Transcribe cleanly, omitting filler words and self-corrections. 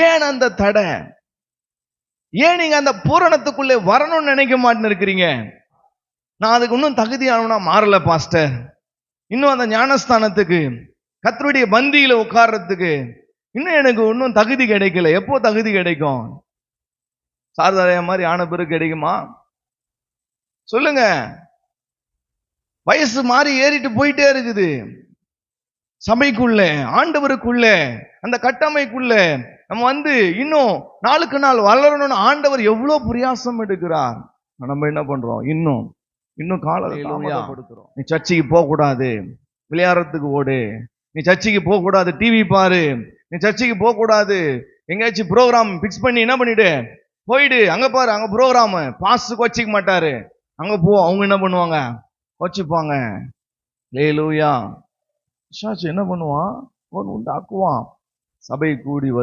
ஏன் அந்த தடை? ஏன் நீங்க அந்த பூரணத்துக்குள்ளே வரணும்னு நினைக்க மாட்டேன்னு இருக்கிறீங்க? நான் அதுக்கு இன்னும் தகுதியானவனா மாறல பாஸ்டர். இன்னும் அந்த ஞானஸ்தானத்துக்கு, கர்த்தருடைய பந்தியில உட்கார்றதுக்கு இன்னும் எனக்கு இன்னும் தகுதி கிடைக்கல. எப்போ தகுதி கிடைக்கும்? சாரதாய மாதிரி ஆன பிறகு கிடைக்குமா? சொல்லுங்க. வயசு மாறி ஏறிட்டு போயிட்டே இருக்குது. சபைக்குள்ள, ஆண்டவருக்குள்ள, அந்த கட்டமைக்குள்ள நம்ம இன்னும் நாளுக்கு நாள் வளரணும்னு ஆண்டவர் எவ்வளவு பிரயாசம் எடுக்கிறார். நம்ம என்ன பண்றோம்? இன்னும் காலத்தை தாமதப்படுத்துறோம். நீ சர்ச்சைக்கு போக கூடாது, விளையாடுறதுக்கு ஓடு. நீ சர்ச்சைக்கு போக கூடாது, டிவி பாரு. நீ சர்ச்சைக்கு போக கூடாது, எங்கேயாச்சும் ப்ரோக்ராம் பிக்ஸ் பண்ணி என்ன பண்ணிடு, போயிடு. அங்க பாரு, அங்க ப்ரோக்ராம். பாஸ்டர் வச்சுக்க மாட்டாரு, அங்க போ. அவங்க என்ன பண்ணுவாங்க? வச்சுப்பாங்க. ஹல்லேலூயா. என்ன பண்ணுவான்? உண்டாக்குவான். சபை கூடி